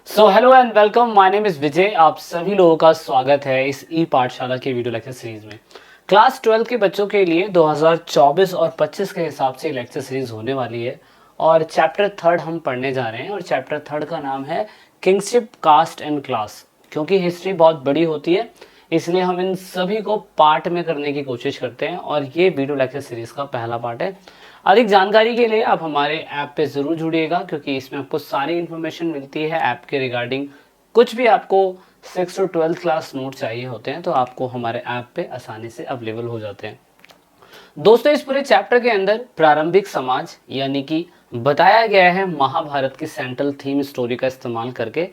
So hello and welcome, my name is Vijay. आप सभी लोगों का स्वागत है इस ई पाठशाला के वीडियो लेक्चर सीरीज में। क्लास 12 के बच्चों के लिए 2024 और 25 के हिसाब से लेक्चर सीरीज होने वाली है और चैप्टर थर्ड हम पढ़ने जा रहे हैं और चैप्टर थर्ड का नाम है किंगशिप, कास्ट एंड क्लास। क्योंकि हिस्ट्री बहुत बड़ी होती है इसलिए हम इन सभी को पार्ट में करने की कोशिश करते हैं और ये वीडियो लेक्चर सीरीज का पहला पार्ट है। अधिक जानकारी के लिए आप हमारे ऐप पे ज़रूर जुड़िएगा क्योंकि इसमें आपको सारी इन्फॉर्मेशन मिलती है ऐप के रिगार्डिंग। कुछ भी आपको 6 to 12 क्लास नोट चाहिए होते हैं तो आपको हमारे ऐप पे आसानी से अवेलेबल हो जाते हैं। दोस्तों, इस पूरे चैप्टर के अंदर प्रारंभिक समाज यानी कि बताया गया है महाभारत की सेंट्रल थीम स्टोरी का इस्तेमाल करके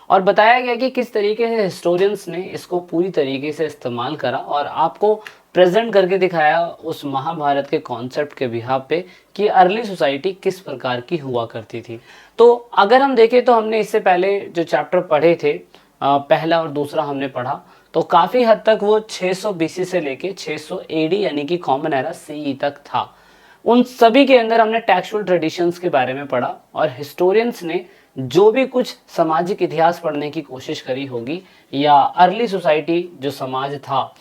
और बताया गया कि किस तरीके से हिस्टोरियंस ने इसको पूरी तरीके से इस्तेमाल करा और आपको प्रेजेंट करके दिखाया उस महाभारत के कॉन्सेप्ट के बिहाफ पे कि अर्ली सोसाइटी किस प्रकार की हुआ करती थी। तो अगर हम देखें तो हमने इससे पहले जो चैप्टर पढ़े थे, पहला और दूसरा हमने पढ़ा, तो काफ़ी हद तक वो 600 BC से लेके 600 AD यानी कि कॉमन एरा CE तक था। उन सभी के अंदर हमने टेक्सचुअल ट्रेडिशंस के बारे में पढ़ा और हिस्टोरियंस ने जो भी कुछ सामाजिक इतिहास पढ़ने की कोशिश करी होगी या अर्ली सोसाइटी जो समाज था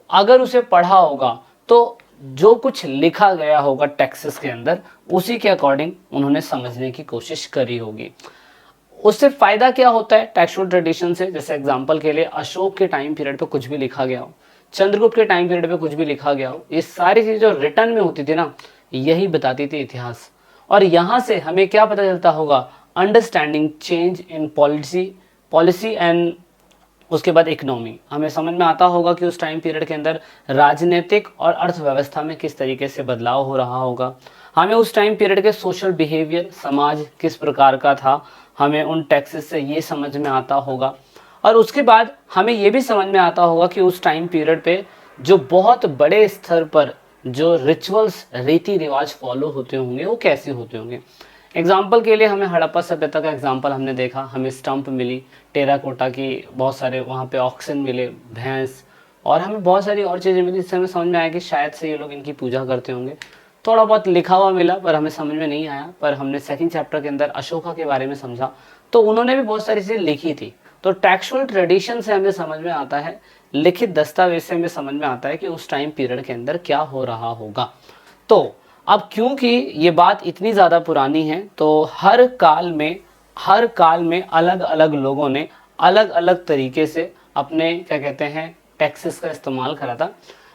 अगर उसे पढ़ा होगा तो जो कुछ लिखा गया होगा टेक्स्ट्स के अंदर उसी के अकॉर्डिंग उन्होंने समझने की कोशिश करी होगी। उससे फायदा क्या होता है टेक्सचुअल ट्रेडिशन से? जैसे एग्जांपल के लिए अशोक के टाइम पीरियड पे कुछ भी लिखा गया हो, चंद्रगुप्त के टाइम पीरियड पे कुछ भी लिखा गया हो, ये सारी चीजें जो रिटर्न में होती थी ना, यही बताती थी इतिहास। और यहाँ से हमें क्या पता चलता होगा? Understanding change in policy and उसके बाद इकोनॉमी। हमें समझ में आता होगा कि उस टाइम पीरियड के अंदर राजनीतिक और अर्थव्यवस्था में किस तरीके से बदलाव हो रहा होगा। हमें उस टाइम पीरियड के सोशल बिहेवियर, समाज किस प्रकार का था, हमें उन टेक्सेस से ये समझ में आता होगा। और उसके बाद हमें ये भी समझ में आता होगा कि उस टाइम पीरियड पे जो बहुत बड़े स्तर पर जो रिचुअल्स, रीति रिवाज फॉलो होते होंगे वो कैसे होते होंगे। एग्जाम्पल के लिए हमें हड़प्पा सभ्यता का एग्जाम्पल हमने देखा, हमें स्टंप मिली टेराकोटा की, बहुत सारे वहाँ पे ऑक्सन मिले, भैंस, और हमें बहुत सारी और चीज़ें मिली जिससे हमें समझ में आया कि शायद से ये लोग इनकी पूजा करते होंगे। थोड़ा बहुत लिखा हुआ मिला पर हमें समझ में नहीं आया। पर हमने सेकंड चैप्टर के अंदर अशोका के बारे में समझा तो उन्होंने भी बहुत सारी चीज़ें लिखी थी। तो टेक्सचुअल ट्रेडिशन से हमें समझ में आता है, लिखित दस्तावेज से हमें समझ में आता है कि उस टाइम पीरियड के अंदर क्या हो रहा होगा। तो अब क्योंकि ये बात इतनी ज़्यादा पुरानी है तो हर काल में अलग अलग लोगों ने अलग अलग तरीके से अपने क्या कहते हैं टेक्सेस का इस्तेमाल करा था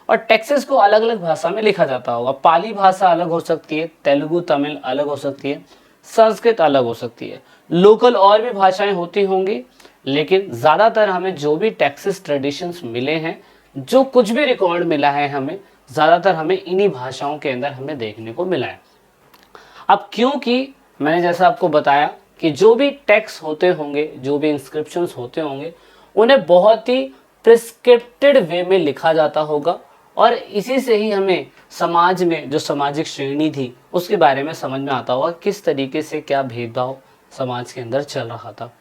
और टेक्सेस को अलग अलग भाषा में लिखा जाता होगा। पाली भाषा अलग हो सकती है, तेलुगु तमिल अलग हो सकती है, संस्कृत अलग हो सकती है, लोकल और भी भाषाएं होती होंगी, लेकिन ज़्यादातर हमें जो भी टेक्सेस ट्रेडिशंस मिले हैं, जो कुछ भी रिकॉर्ड मिला है हमें, ज़्यादातर हमें इन्हीं भाषाओं के अंदर हमें देखने को मिला है। अब क्योंकि मैंने जैसा आपको बताया कि जो भी टेक्स्ट होते होंगे, जो भी इंस्क्रिप्शंस होते होंगे, उन्हें बहुत ही प्रिस्क्रिप्टेड वे में लिखा जाता होगा और इसी से ही हमें समाज में जो सामाजिक श्रेणी थी उसके बारे में समझ में आता होगा किस तरीके से क्या भेदभाव समाज के अंदर चल रहा था।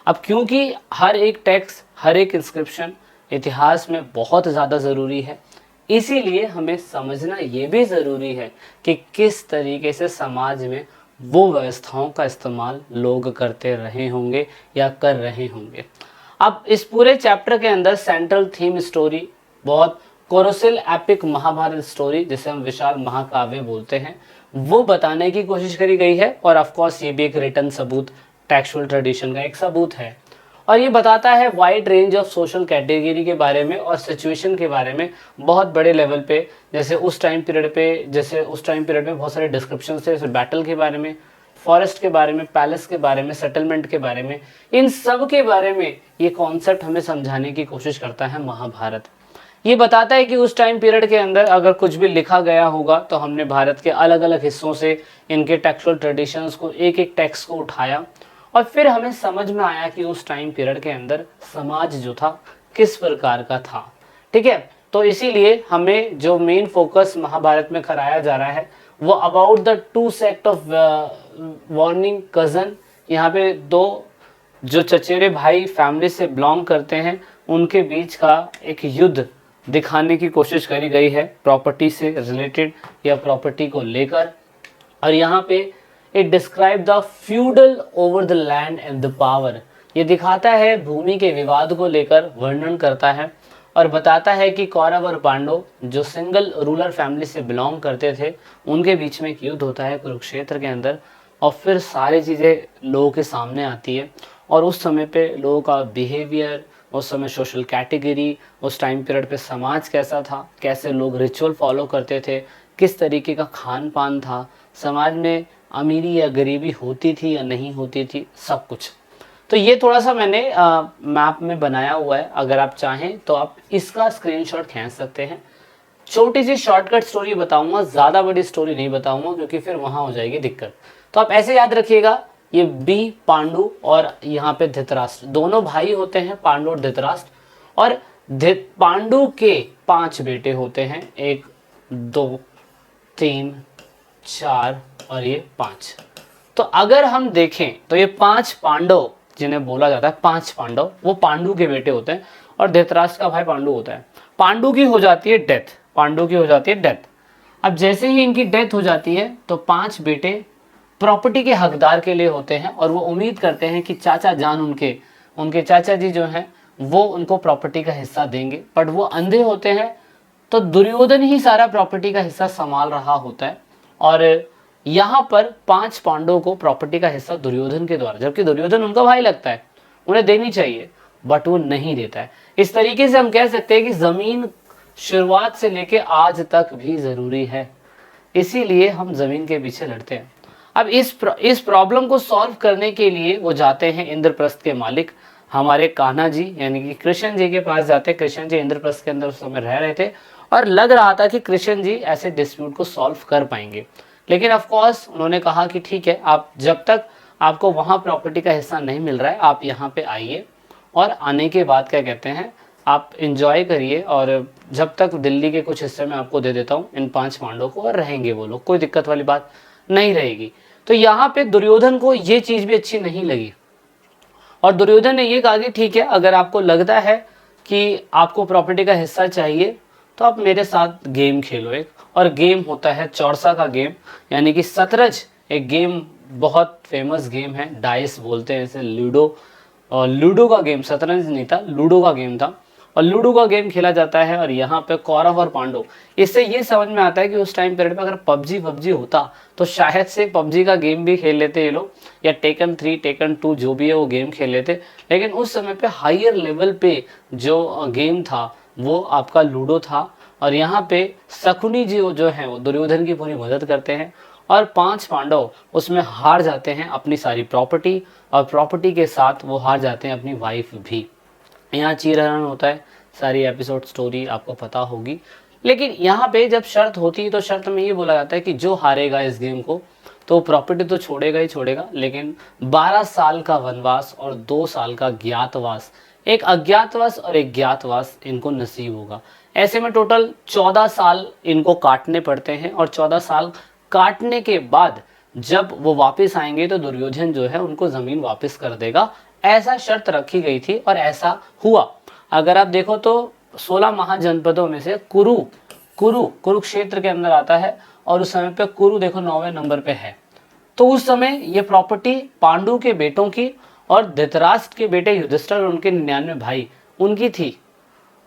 अब क्योंकि हर एक टेक्स्ट, हर एक इंस्क्रिप्शन इतिहास में बहुत ज़्यादा ज़रूरी है, इसीलिए हमें समझना ये भी ज़रूरी है कि किस तरीके से समाज में वो व्यवस्थाओं का इस्तेमाल लोग करते रहे होंगे या कर रहे होंगे। अब इस पूरे चैप्टर के अंदर सेंट्रल थीम स्टोरी बहुत कोरोसिल एपिक महाभारत स्टोरी, जिसे हम विशाल महाकाव्य बोलते हैं, वो बताने की कोशिश करी गई है और ऑफ कोर्स ये भी एक रिटर्न सबूत, टेक्सचुअल ट्रेडिशन का एक सबूत है। और ये बताता है wide range of social category के बारे में और सिचुएशन के बारे में बहुत बड़े लेवल पे। जैसे उस टाइम पीरियड में बहुत सारे डिस्क्रिप्शन थे, जैसे बैटल के बारे में, फॉरेस्ट के बारे में, पैलेस के बारे में, सेटलमेंट के बारे में, इन सब के बारे में ये कॉन्सेप्ट हमें समझाने की कोशिश करता है महाभारत। ये बताता है कि उस टाइम पीरियड के अंदर अगर कुछ भी लिखा गया होगा तो हमने भारत के अलग अलग हिस्सों से इनके टेक्सचुअल ट्रेडिशंस को, एक एक टेक्स्ट को उठाया और फिर हमें समझ में आया कि उस टाइम पीरियड के अंदर समाज जो था किस प्रकार का था। ठीक है, तो इसीलिए हमें जो मेन फोकस महाभारत में कराया जा रहा है वो about the two sect of warning cousin. यहाँ पे दो जो चचेरे भाई फैमिली से बिलोंग करते हैं उनके बीच का एक युद्ध दिखाने की कोशिश करी गई है, प्रॉपर्टी से रिलेटेड या प्रॉपर्टी को लेकर। और यहाँ पे it describe the feudal over the land and the power, ये दिखाता है भूमि के विवाद को लेकर वर्णन करता है और बताता है कि कौरव और पांडव जो सिंगल रूलर फैमिली से बिलोंग करते थे उनके बीच में एक युद्ध होता है कुरुक्षेत्र के अंदर, और फिर सारी चीज़ें लोगों के सामने आती है और उस समय पे लोगों का बिहेवियर, उस समय सोशल कैटेगरी, उस टाइम पीरियड पे समाज कैसा था, कैसे लोग रिचुअल फॉलो करते थे, किस तरीके का खान पान था, समाज में अमीरी या गरीबी होती थी या नहीं होती थी, सब कुछ। तो ये थोड़ा सा मैंने मैप में बनाया हुआ है, अगर आप चाहें तो आप इसका स्क्रीनशॉट खींच सकते हैं। छोटी सी शॉर्टकट स्टोरी बताऊंगा, ज़्यादा बड़ी स्टोरी नहीं बताऊंगा क्योंकि फिर वहाँ हो जाएगी दिक्कत। तो आप ऐसे याद रखिएगा, ये बी पांडु और यहाँ पे धृतराष्ट्र दोनों भाई होते हैं, पांडु और धृतराष्ट्र। और पांडु के 5 बेटे होते हैं, 1 2 3 4 और ये 5। तो अगर हम देखें तो ये 5 पांडव जिन्हें बोला जाता है 5 पांडव, वो पांडु के बेटे होते हैं और धृतराष्ट्र का भाई पांडु होता है। पांडु की हो जाती है डेथ, पांडु की हो जाती है डेथ। अब जैसे ही इनकी डेथ हो जाती है तो 5 बेटे प्रॉपर्टी के हकदार के लिए होते हैं और वो उम्मीद करते हैं कि चाचा जान उनके चाचा जी जो हैं वो उनको प्रॉपर्टी का हिस्सा देंगे, बट वो अंधे होते हैं। तो दुर्योधन ही सारा प्रॉपर्टी का हिस्सा संभाल रहा होता है और यहाँ पर 5 पांडवों को प्रॉपर्टी का हिस्सा दुर्योधन के द्वारा, जबकि दुर्योधन उनका भाई लगता है, उन्हें देनी चाहिए, बट वो नहीं देता है। इस तरीके से हम कह सकते हैं कि जमीन शुरुआत से लेके आज तक भी जरूरी है, इसीलिए हम जमीन के पीछे लड़ते हैं। अब इस प्रॉब्लम को सॉल्व करने के लिए वो जाते हैं इंद्रप्रस्थ के मालिक हमारे कान्हा जी यानी कि कृष्ण जी के पास जाते हैं। कृष्ण जी इंद्रप्रस्थ के अंदर उस समय रह रहे थे और लग रहा था कि कृष्ण जी ऐसे डिस्प्यूट को सॉल्व कर पाएंगे, लेकिन ऑफ कोर्स उन्होंने कहा कि ठीक है, आप जब तक आपको वहाँ प्रॉपर्टी का हिस्सा नहीं मिल रहा है आप यहाँ पे आइए, और आने के बाद क्या कहते हैं आप इंजॉय करिए, और जब तक दिल्ली के कुछ हिस्से में आपको दे देता हूँ इन 5 पांडवों को, और रहेंगे वो लोग, कोई दिक्कत वाली बात नहीं रहेगी। तो यहाँ पे दुर्योधन को ये चीज़ भी अच्छी नहीं लगी और दुर्योधन ने ये कहा कि ठीक है, अगर आपको लगता है कि आपको प्रॉपर्टी का हिस्सा चाहिए तो आप मेरे साथ गेम खेलो एक, और गेम होता है चौरसा का गेम यानी कि शतरंज। एक गेम बहुत फेमस गेम है, डाइस बोलते हैं इसे, लूडो, और लूडो का गेम, शतरंज नहीं था, लूडो का गेम था, और लूडो का गेम खेला जाता है। और यहाँ पे कौरव और पांडव, इससे ये समझ में आता है कि उस टाइम पीरियड में अगर पबजी होता तो शायद से पबजी का गेम भी खेल लेते ये लोग, या टेकन 3 टेकन 2 जो भी है वो गेम खेल लेते। लेकिन उस समय पे हायर लेवल पे जो गेम था वो आपका लूडो था, और यहाँ पे शकुनी जी जो है वो दुर्योधन की पूरी मदद करते हैं, और 5 पांडव उसमें हार जाते हैं अपनी सारी प्रॉपर्टी, और प्रॉपर्टी के साथ वो हार जाते हैं अपनी वाइफ भी। यहाँ चीरहरण होता है, सारी एपिसोड स्टोरी आपको पता होगी। लेकिन यहाँ पे जब शर्त होती है तो शर्त में ये बोला जाता है कि जो हारेगा इस गेम को तो प्रॉपर्टी तो छोड़ेगा ही छोड़ेगा, लेकिन 12 साल का वनवास और 2 साल का ज्ञातवास, एक अज्ञातवास और एक ज्ञातवास इनको नसीब होगा। ऐसे में टोटल 14 साल इनको काटने पड़ते हैं, और 14 साल काटने के बाद जब वो वापस आएंगे तो दुर्योधन जो है उनको ज़मीन वापस कर देगा, ऐसा शर्त रखी गई थी और ऐसा हुआ। अगर आप देखो तो 16 महाजनपदों में से कुरुक्षेत्र के अंदर आता है, और उस समय पे कुरु देखो 9वें नंबर पे है। तो उस समय ये प्रॉपर्टी पांडु के बेटों की और धृतराष्ट्र के बेटे युधिष्ठिर और उनके 99 भाई उनकी थी।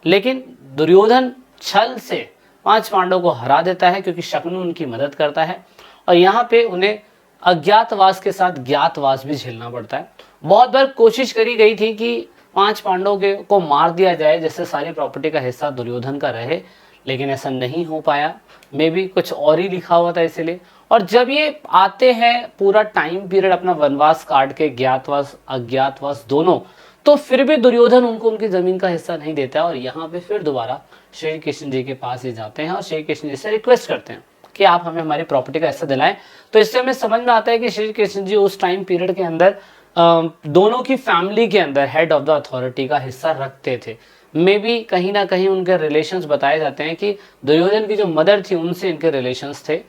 लेकिन दुर्योधन छल से 5 पांडवों को हरा देता है क्योंकि शकुनी उनकी मदद करता है, और यहाँ पे उन्हें अज्ञातवास के साथ ज्ञातवास भी झेलना पड़ता है। बहुत बार कोशिश करी गई थी कि 5 पांडवों को मार दिया जाए जिससे सारी प्रॉपर्टी का हिस्सा दुर्योधन का रहे, लेकिन ऐसा नहीं हो पाया, मे बी कुछ और ही लिखा हुआ था इसलिए। और जब ये आते हैं पूरा टाइम पीरियड अपना वनवास काट के, ज्ञातवास अज्ञातवास दोनों, तो फिर भी दुर्योधन उनको उनकी जमीन का हिस्सा नहीं देता है, और यहाँ पे फिर दोबारा श्री कृष्ण जी के पास ही जाते हैं और श्री कृष्ण जी से रिक्वेस्ट करते हैं कि आप हमें हमारी प्रॉपर्टी का हिस्सा दिलाएं। तो इससे हमें समझ में आता है कि श्री कृष्ण जी उस टाइम पीरियड के अंदर दोनों की फैमिली के अंदर हेड ऑफ द अथॉरिटी का हिस्सा रखते थे। मे बी कहीं ना कहीं उनके रिलेशंस बताए जाते हैं कि दुर्योधन की जो मदर थी उनसे इनके रिलेशंस थे,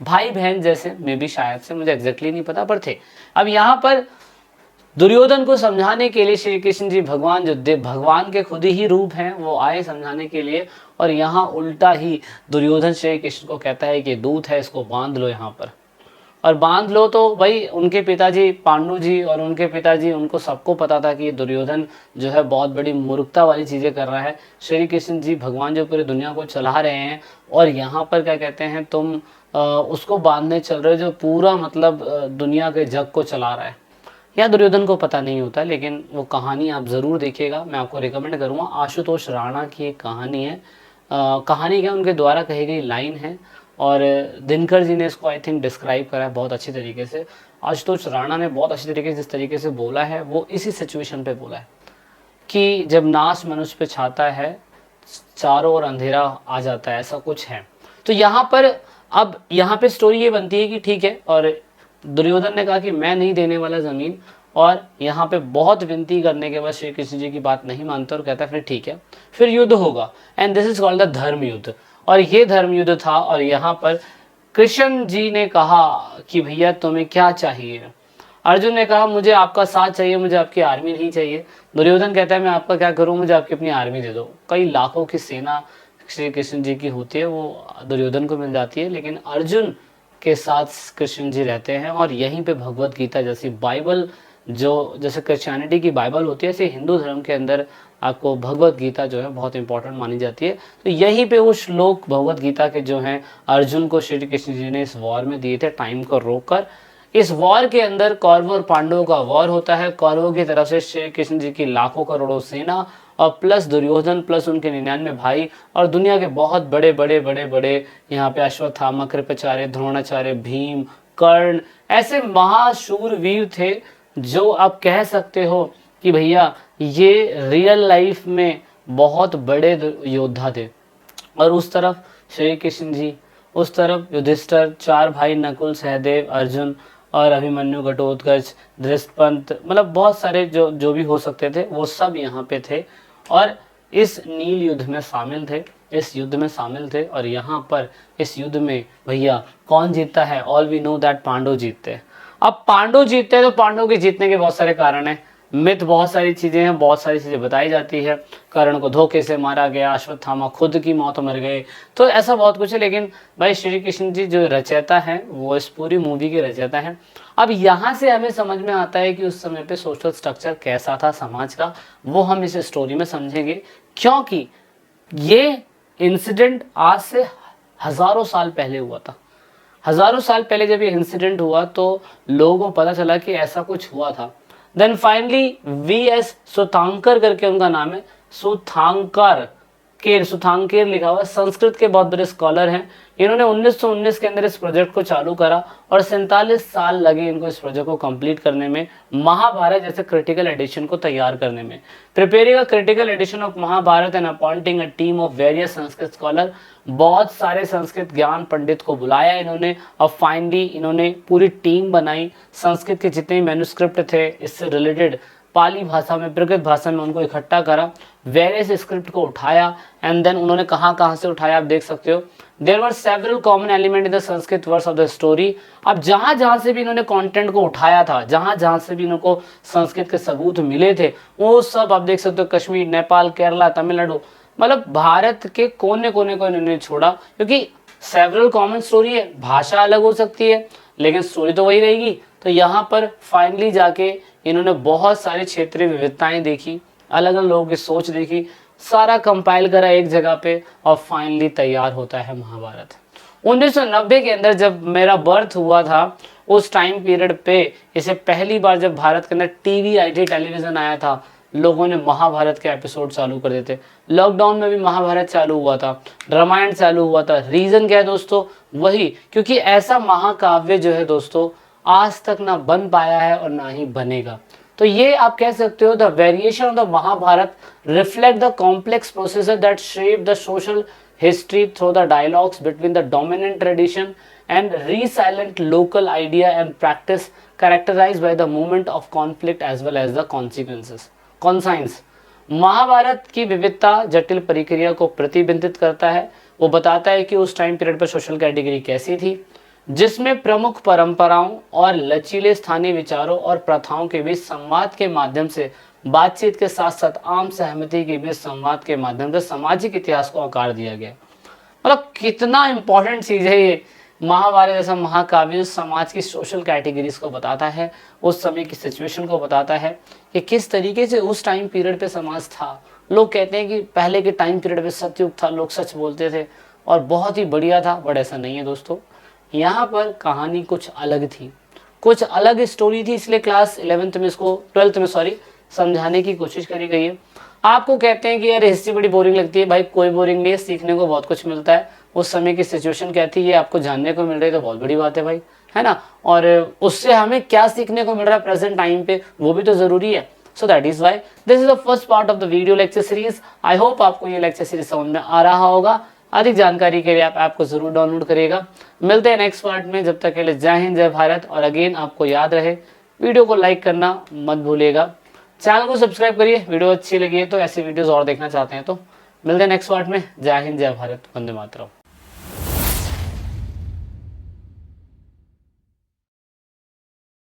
भाई बहन जैसे, मे बी शायद से, मुझे एग्जैक्टली नहीं पता, पर थे। अब यहाँ पर दुर्योधन को समझाने के लिए श्री कृष्ण जी भगवान जो भगवान के खुद ही रूप हैं वो आए समझाने के लिए, और यहाँ उल्टा ही दुर्योधन श्री कृष्ण को कहता है कि दूत है इसको बांध लो यहाँ पर। और बांध लो तो भाई उनके पिताजी पांडु जी और उनके पिताजी, उनको सबको पता था कि ये दुर्योधन जो है बहुत बड़ी मूर्खता वाली चीज़ें कर रहा है। श्री कृष्ण जी भगवान जो पूरी दुनिया को चला रहे हैं और यहाँ पर क्या कहते हैं तुम उसको बांधने चल रहे हो जो पूरा मतलब दुनिया के जग को चला रहा है। या दुर्योधन को पता नहीं होता, लेकिन वो कहानी आप ज़रूर देखिएगा, मैं आपको रिकमेंड करूँगा। आशुतोष राणा की एक कहानी है, कहानी क्या उनके द्वारा कही गई लाइन है और दिनकर जी ने इसको आई थिंक डिस्क्राइब करा है बहुत अच्छी तरीके से। आशुतोष राणा ने बहुत अच्छी तरीके से जिस तरीके से बोला है वो इसी सिचुएशन पे बोला है कि जब नाश मनुष्य पे छाता है चारों ओर अंधेरा आ जाता है, ऐसा कुछ है। तो यहाँ पर अब यहाँ पे स्टोरी ये बनती है कि ठीक है, और दुर्योधन ने कहा कि मैं नहीं देने वाला ज़मीन, और यहाँ पे बहुत विनती करने के बाद श्री कृष्ण जी की बात नहीं मानता और कहता है फिर ठीक है, फिर युद्ध होगा, and this is called the धर्म युद्ध। और ये धर्म युद्ध था और यहाँ पर कृष्ण जी ने कहा कि भैया तुम्हें क्या चाहिए। अर्जुन ने कहा मुझे आपका साथ चाहिए, मुझे आपकी आर्मी नहीं चाहिए। दुर्योधन कहता है मैं आपका क्या करूं, मुझे आपकी अपनी आर्मी दे दो। कई लाखों की सेना श्री कृष्ण जी की होती है, वो दुर्योधन को मिल जाती है, लेकिन अर्जुन के साथ कृष्ण जी रहते हैं। और यहीं पे भगवत गीता जैसी बाइबल, जो जैसे क्रिश्चियनिटी की बाइबल होती है, ऐसे हिंदू धर्म के अंदर आपको भगवत गीता जो है बहुत इंपॉर्टेंट मानी जाती है। तो यहीं पे वो श्लोक भगवत गीता के जो हैं अर्जुन को श्री कृष्ण जी ने इस वॉर में दिए थे, टाइम को रोककर। इस वॉर के अंदर कौरवों और पांडवों का वॉर होता है। कौरवों की तरफ से श्री कृष्ण जी की लाखों करोड़ों सेना और प्लस दुर्योधन प्लस उनके 99 भाई और दुनिया के बहुत बड़े बड़े बड़े बड़े यहाँ पे अश्वत्थामा, कृपाचार्य, द्रोणाचार्य, भीम, कर्ण, ऐसे महाशूर वीर थे जो आप कह सकते हो कि भैया ये रियल लाइफ में बहुत बड़े योद्धा थे। और उस तरफ श्री कृष्ण जी, उस तरफ युधिष्ठिर, चार भाई नकुल, सहदेव, अर्जुन और अभिमन्यु, घटोत्कच, धृष्टपंत, मतलब बहुत सारे जो भी हो सकते थे वो सब यहाँ पे थे और इस नील युद्ध में शामिल थे, इस युद्ध में शामिल थे। और यहाँ पर इस युद्ध में भैया कौन जीतता है? All we know that Pandava जीतते हैं। अब पांडव जीतते हैं तो पांडव के जीतने के बहुत सारे कारण हैं, मिथ बहुत सारी चीज़ें हैं, बहुत सारी चीज़ें बताई जाती है। कर्ण को धोखे से मारा गया, अश्वत्थामा खुद की मौत मर गए, तो ऐसा बहुत कुछ है। लेकिन भाई श्री कृष्ण जी जो रचयिता हैं वो इस पूरी मूवी के रचयिता हैं। अब यहाँ से हमें समझ में आता है कि उस समय पे सोशल स्ट्रक्चर कैसा था समाज का, वो हम इस स्टोरी में समझेंगे, क्योंकि ये इंसिडेंट आज से हज़ारों साल पहले हुआ था। हज़ारों साल पहले जब ये इंसिडेंट हुआ तो लोगों को पता चला कि ऐसा कुछ हुआ था। Then finally VS. सुथांकर करके उनका नाम है, सुथांकेर लिखा हुआ, संस्कृत के बहुत बड़े स्कॉलर हैं। इन्होंने 1919 के अंदर इस प्रोजेक्ट को चालू करा और 47 साल लगे इनको इस प्रोजेक्ट को कंप्लीट करने में, महाभारत जैसे क्रिटिकल एडिशन को तैयार करने में। Preparing a critical edition of Mahabharata and appointing a team of various Sanskrit scholar, बहुत सारे संस्कृत ज्ञान पंडित को बुलाया इन्होंने और फाइनली इन्होंने पूरी टीम बनाई। संस्कृत के जितने मैन्युस्क्रिप्ट थे इससे रिलेटेड पाली भाषा में, प्रकृत भाषा में, उनको इकट्ठा करा, वेरियस स्क्रिप्ट को उठाया एंड देन उन्होंने कहाँ से उठाया आप देख सकते हो। There were several common element in the Sanskrit verse of the story. अब जहाँ से भी इन्होंने कंटेंट को उठाया था, जहाँ से भी इनको संस्कृत के सबूत मिले थे, वो सब आप देख सकते हो, कश्मीर, नेपाल, केरला, तमिलनाडु, मतलब भारत के कोने कोने को इन्होंने छोड़ा, क्योंकि सेवरल कॉमन स्टोरी है, भाषा अलग हो सकती है लेकिन स्टोरी तो वही रहेगी। तो यहाँ पर फाइनली जाके इन्होंने बहुत सारी क्षेत्रीय विविधताएं देखी, अलग अलग लोगों की सोच देखी, सारा कंपाइल करा एक जगह पे और फाइनली तैयार होता है महाभारत। 1990 के अंदर जब मेरा बर्थ हुआ था उस टाइम पीरियड पे इसे पहली बार जब भारत के अंदर टीवी आई टेलीविज़न आया था, लोगों ने महाभारत के एपिसोड चालू कर देते। लॉकडाउन में भी महाभारत चालू हुआ था, रामायण चालू हुआ था। रीज़न क्या है दोस्तों? वही, क्योंकि ऐसा महाकाव्य जो है दोस्तों आज तक ना बन पाया है और ना ही बनेगा। तो ये आप कह सकते हो the variation of the Mahabharata reflect the complex processor that shape the social history through the dialogues between the dominant tradition and resilient local idea and practice characterized by the moment of conflict as well as the consequences. Conscience, Mahabharata की विविधता जटिल प्रक्रिया को प्रतिबिंबित करता है। वो बताता है कि उस टाइम पीरियड पर सोशल कैटेगरी कैसी थी, जिसमें प्रमुख परंपराओं और लचीले स्थानीय विचारों और प्रथाओं के बीच संवाद के माध्यम से, बातचीत के साथ साथ आम सहमति के बीच संवाद के माध्यम से सामाजिक इतिहास को आकार दिया गया। मतलब कितना इंपॉर्टेंट चीज़ है ये। महाभारत जैसा महाकाव्य समाज की सोशल कैटेगरीज को बताता है, उस समय की सिचुएशन को बताता है कि किस तरीके से उस टाइम पीरियड पे समाज था। लोग कहते हैं कि पहले के टाइम पीरियड पे सतयुग था, लोग सच बोलते थे और बहुत ही बढ़िया था, बट ऐसा नहीं है दोस्तों। यहाँ पर कहानी कुछ अलग थी, कुछ अलग स्टोरी थी, इसलिए क्लास 11th में इसको 12th में सॉरी समझाने की कोशिश करी गई है। आपको कहते हैं कि यार हिस्ट्री बड़ी बोरिंग लगती है, भाई कोई बोरिंग नहीं है, सीखने को बहुत कुछ मिलता है। उस समय की सिचुएशन क्या थी ये आपको जानने को मिल रही है तो बहुत बड़ी बात है भाई, है ना। और उससे हमें क्या सीखने को मिल रहा है प्रेजेंट टाइम पे, वो भी तो जरूरी है। So that is why this is the first part of the video lecture series. I hope आपको ये लेक्चर सीरीज समझ में आ रहा होगा। अधिक जानकारी के लिए आप ऐप को जरूर डाउनलोड करिएगा। मिलते हैं नेक्स्ट पार्ट में, जब तक के लिए जय हिंद जय भारत। और अगेन आपको याद रहे वीडियो को लाइक करना मत भूलिएगा, चैनल को सब्सक्राइब करिए, वीडियो अच्छी लगी है तो, ऐसी वीडियोस और देखना चाहते हैं तो। मिलते हैं नेक्स्ट पार्ट में। जय हिंद जय भारत, वंदे मातरम।